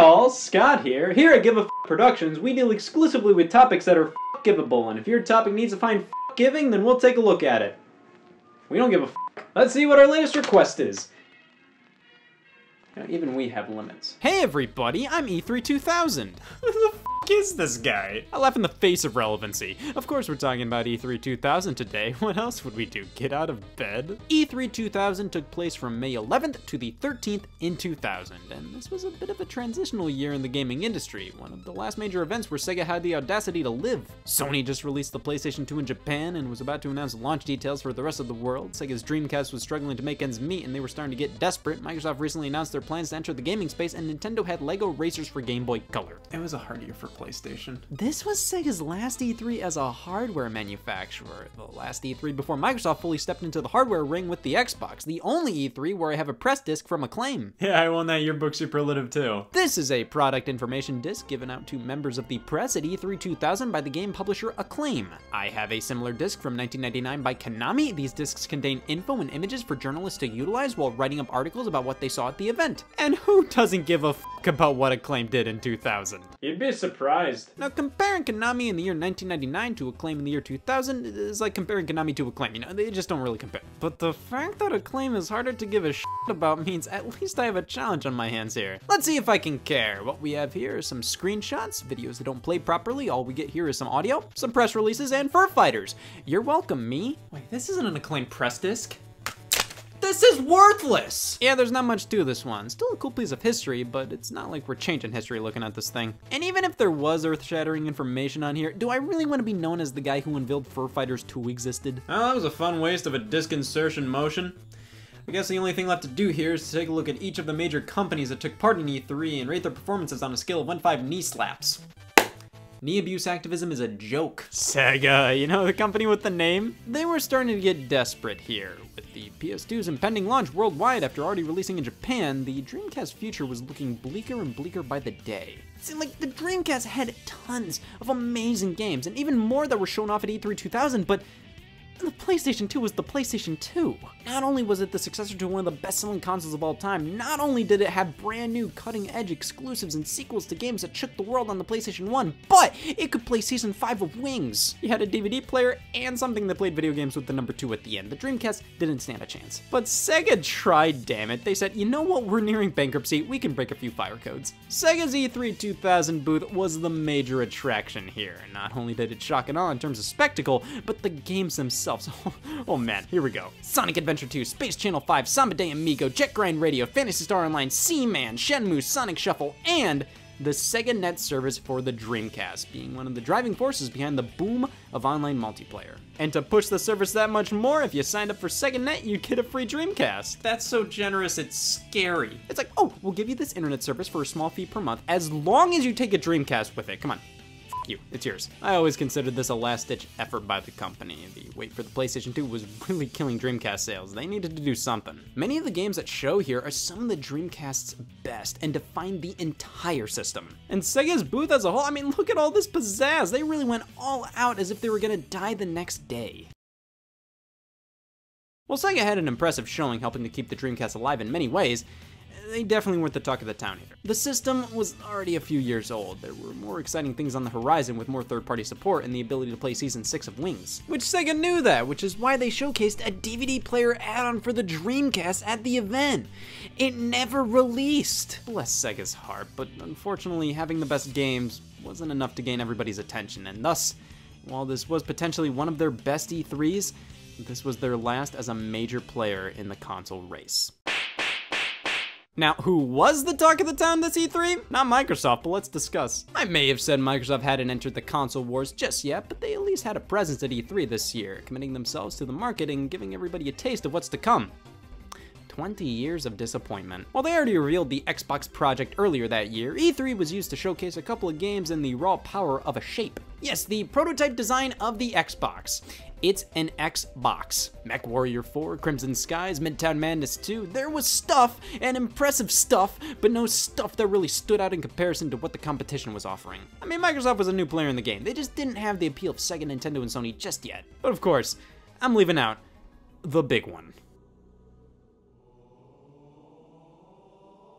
y'all, Scott here. Here at Give a F Productions, we deal exclusively with topics that are F-givable, and if your topic needs to find F-giving, then we'll take a look at it. We don't give a F. Let's see what our latest request is. Even we have limits. Hey everybody, I'm E3 2000. Who the f is this guy? I laugh in the face of relevancy. Of course we're talking about E3 2000 today. What else would we do? Get out of bed? E3 2000 took place from May 11th to the 13th in 2000, and this was a bit of a transitional year in the gaming industry, one of the last major events where Sega had the audacity to live. Sony just released the PlayStation 2 in Japan and was about to announce launch details for the rest of the world. Sega's Dreamcast was struggling to make ends meet and they were starting to get desperate. Microsoft recently announced their plans to enter the gaming space, and Nintendo had Lego Racers for Game Boy Color. It was a hard year for PlayStation. This was Sega's last E3 as a hardware manufacturer, the last E3 before Microsoft fully stepped into the hardware ring with the Xbox, the only E3 where I have a press disc from Acclaim. Yeah, I won that yearbook superlative too. This is a product information disc given out to members of the press at E3 2000 by the game publisher Acclaim. I have a similar disc from 1999 by Konami. These discs contain info and images for journalists to utilize while writing up articles about what they saw at the event. And who doesn't give a f about what Acclaim did in 2000? You'd be surprised. Now, comparing Konami in the year 1999 to Acclaim in the year 2000 is like comparing Konami to Acclaim, you know, they just don't really compare. But the fact that Acclaim is harder to give a shit about means at least I have a challenge on my hands here. Let's see if I can care. What we have here is some screenshots, videos that don't play properly. All we get here is some audio, some press releases, and fur fighters. You're welcome, me. Wait, this isn't an Acclaim press disc? This is worthless! Yeah, there's not much to this one. Still a cool piece of history, but it's not like we're changing history looking at this thing. And even if there was earth-shattering information on here, do I really want to be known as the guy who unveiled Fur Fighters 2 existed? Well, that was a fun waste of a disc insertion motion. I guess the only thing left to do here is to take a look at each of the major companies that took part in E3 and rate their performances on a scale of 1 to 5 knee slaps. Knee abuse activism is a joke. Sega, you know, the company with the name? They were starting to get desperate here. With the PS2's impending launch worldwide after already releasing in Japan, the Dreamcast future was looking bleaker and bleaker by the day. It seemed like the Dreamcast had tons of amazing games, and even more that were shown off at E3 2000, but the PlayStation 2 was the PlayStation 2. Not only was it the successor to one of the best-selling consoles of all time, not only did it have brand new cutting-edge exclusives and sequels to games that shook the world on the PlayStation 1, but it could play Season 5 of Wings. You had a DVD player and something that played video games with the number 2 at the end. The Dreamcast didn't stand a chance. But Sega tried, damn it. They said, you know what, we're nearing bankruptcy, we can break a few fire codes. Sega's E3 2000 booth was the major attraction here. Not only did it shock and awe in terms of spectacle, but the games themselves. Oh man, here we go. Sonic Adventure 2, Space Channel 5, Samba de Amigo, Jet Grind Radio, Phantasy Star Online, Seaman, Shenmue, Sonic Shuffle, and the Sega Net service for the Dreamcast, being one of the driving forces behind the boom of online multiplayer. And to push the service that much more, if you signed up for Sega Net, you'd get a free Dreamcast. That's so generous, it's scary. It's like, oh, we'll give you this internet service for a small fee per month, as long as you take a Dreamcast with it. Come on. You, it's yours. I always considered this a last-ditch effort by the company. The wait for the PlayStation 2 was really killing Dreamcast sales. They needed to do something. Many of the games that show here are some of the Dreamcast's best and define the entire system. And Sega's booth as a whole, I mean, look at all this pizzazz. They really went all out as if they were gonna die the next day. While Sega had an impressive showing helping to keep the Dreamcast alive in many ways, they definitely weren't the talk of the town either. The system was already a few years old. There were more exciting things on the horizon with more third-party support and the ability to play Season 6 of Wings. Which Sega knew that, which is why they showcased a DVD player add-on for the Dreamcast at the event. It never released. Bless Sega's heart, but unfortunately having the best games wasn't enough to gain everybody's attention, and thus, while this was potentially one of their best E3s, this was their last as a major player in the console race. Now, who was the talk of the town this E3? Not Microsoft, but let's discuss. I may have said Microsoft hadn't entered the console wars just yet, but they at least had a presence at E3 this year, committing themselves to the market and giving everybody a taste of what's to come. 20 years of disappointment. While they already revealed the Xbox project earlier that year, E3 was used to showcase a couple of games in the raw power of a shape. Yes, the prototype design of the Xbox. It's an Xbox. MechWarrior 4, Crimson Skies, Midtown Madness 2, there was stuff, and impressive stuff, but no stuff that really stood out in comparison to what the competition was offering. I mean, Microsoft was a new player in the game. They just didn't have the appeal of Sega, Nintendo, and Sony just yet. But of course, I'm leaving out the big one.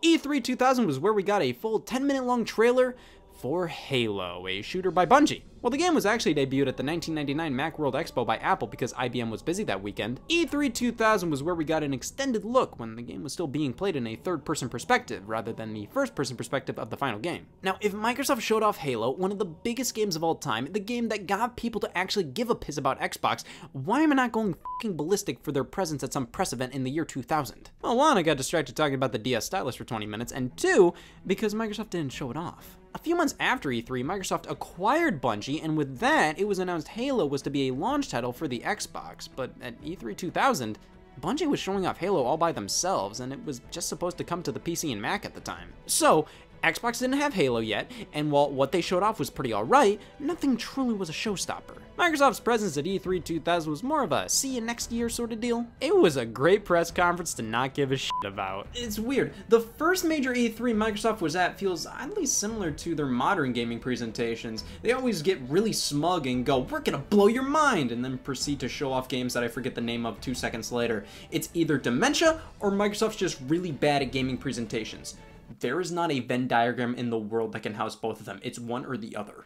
E3 2000 was where we got a full 10-minute long trailer for Halo, a shooter by Bungie. Well, the game was actually debuted at the 1999 Macworld Expo by Apple because IBM was busy that weekend. E3 2000 was where we got an extended look when the game was still being played in a third-person perspective rather than the first-person perspective of the final game. Now, if Microsoft showed off Halo, one of the biggest games of all time, the game that got people to actually give a piss about Xbox, why am I not going fucking ballistic for their presence at some press event in the year 2000? Well, one, I got distracted talking about the DS stylus for 20 minutes, and two, because Microsoft didn't show it off. A few months after E3, Microsoft acquired Bungie, and with that, it was announced Halo was to be a launch title for the Xbox, but at E3 2000, Bungie was showing off Halo all by themselves, and it was just supposed to come to the PC and Mac at the time. So, Xbox didn't have Halo yet, and while what they showed off was pretty alright, nothing truly was a showstopper. Microsoft's presence at E3 2000 was more of a see you next year sort of deal. It was a great press conference to not give a shit about. It's weird. The first major E3 Microsoft was at feels oddly similar to their modern gaming presentations. They always get really smug and go, "We're gonna blow your mind," and then proceed to show off games that I forget the name of 2 seconds later. It's either dementia or Microsoft's just really bad at gaming presentations. There is not a Venn diagram in the world that can house both of them. It's one or the other.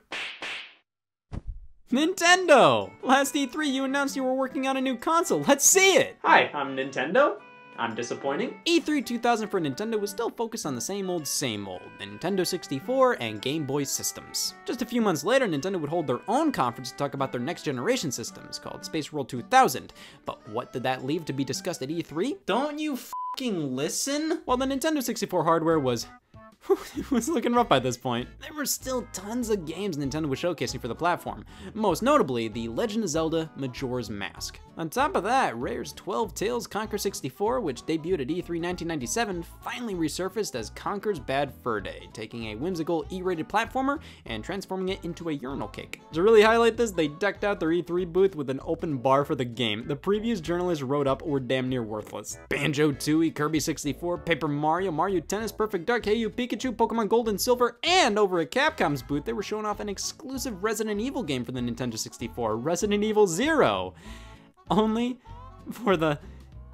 Nintendo! Last E3 you announced you were working on a new console. Let's see it! Hi, I'm Nintendo. I'm disappointing. E3 2000 for Nintendo was still focused on the same old, the Nintendo 64 and Game Boy systems. Just a few months later, Nintendo would hold their own conference to talk about their next generation systems, called Space World 2000. But what did that leave to be discussed at E3? Don't you f***ing listen? Well, the Nintendo 64 hardware was... it was looking rough by this point. There were still tons of games Nintendo was showcasing for the platform, most notably The Legend of Zelda Majora's Mask. On top of that, Rare's 12 Tales Conker 64, which debuted at E3 1997, finally resurfaced as Conker's Bad Fur Day, taking a whimsical E-rated platformer and transforming it into a urinal cake. To really highlight this, they decked out their E3 booth with an open bar for the game. The previews journalists wrote up were damn near worthless. Banjo-Tooie, Kirby 64, Paper Mario, Mario Tennis, Perfect Dark, Hey You Pikachu, Pokemon Gold and Silver, and over at Capcom's booth, they were showing off an exclusive Resident Evil game for the Nintendo 64, Resident Evil 0. Only for the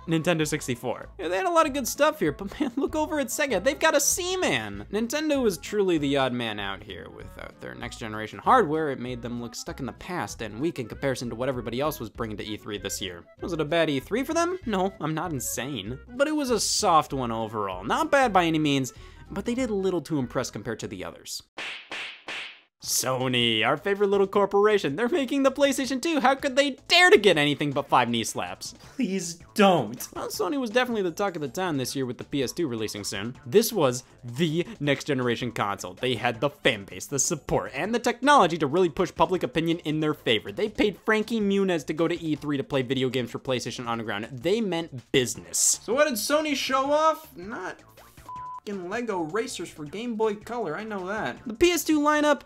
Nintendo 64. Yeah, they had a lot of good stuff here, but man, look over at Sega, they've got a Seaman! Nintendo was truly the odd man out here. Without their next generation hardware, it made them look stuck in the past and weak in comparison to what everybody else was bringing to E3 this year. Was it a bad E3 for them? No, I'm not insane. But it was a soft one overall. Not bad by any means, but they did little to impress compared to the others. Sony, our favorite little corporation, they're making the PlayStation 2. How could they dare to get anything but 5 knee slaps? Please don't. Well, Sony was definitely the talk of the town this year with the PS2 releasing soon. This was the next generation console. They had the fan base, the support, and the technology to really push public opinion in their favor. They paid Frankie Muniz to go to E3 to play video games for PlayStation Underground. They meant business. So what did Sony show off? Not f***ing Lego racers for Game Boy Color, I know that. The PS2 lineup,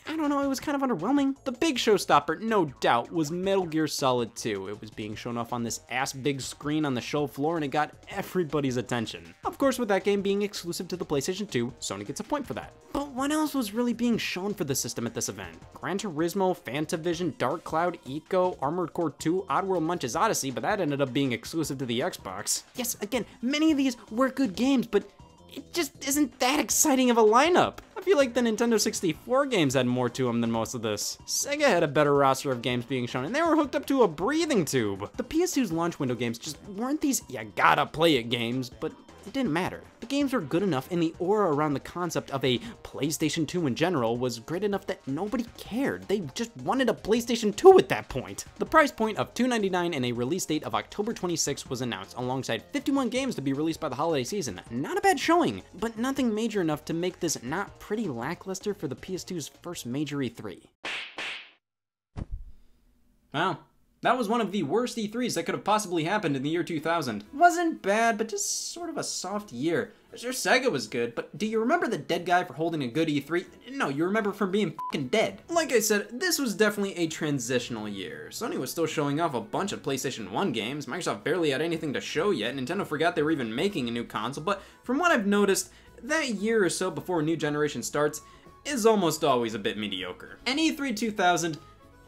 I don't know, it was kind of underwhelming. The big showstopper, no doubt, was Metal Gear Solid 2. It was being shown off on this ass-big screen on the show floor, and it got everybody's attention. Of course, with that game being exclusive to the PlayStation 2, Sony gets a point for that. But what else was really being shown for the system at this event? Gran Turismo, Fantavision, Dark Cloud, Eco, Armored Core 2, Oddworld Munch's Odyssey, but that ended up being exclusive to the Xbox. Yes, again, many of these were good games, but it just isn't that exciting of a lineup. I feel like the Nintendo 64 games had more to them than most of this. Sega had a better roster of games being shown, and they were hooked up to a breathing tube. The PS2's launch window games just weren't these you gotta play it games, but it didn't matter. The games were good enough, and the aura around the concept of a PlayStation 2 in general was great enough that nobody cared. They just wanted a PlayStation 2 at that point. The price point of $299 and a release date of October 26 was announced, alongside 51 games to be released by the holiday season. Not a bad showing, but nothing major enough to make this not pretty lackluster for the PS2's first major E3. Wow. That was one of the worst E3s that could have possibly happened in the year 2000. Wasn't bad, but just sort of a soft year. Sure, Sega was good, but do you remember the dead guy for holding a good E3? No, you remember from being f***ing dead. Like I said, this was definitely a transitional year. Sony was still showing off a bunch of PlayStation 1 games, Microsoft barely had anything to show yet, Nintendo forgot they were even making a new console, but from what I've noticed, that year or so before a new generation starts is almost always a bit mediocre. And E3 2000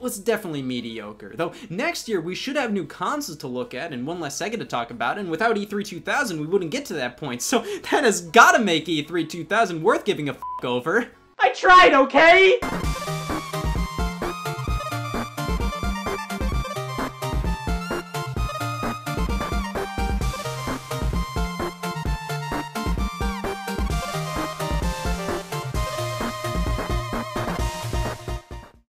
was definitely mediocre. Though next year we should have new consoles to look at and one less Sega to talk about, and without E3 2000 we wouldn't get to that point, so that has gotta make E3 2000 worth giving a f*** over. I tried, okay?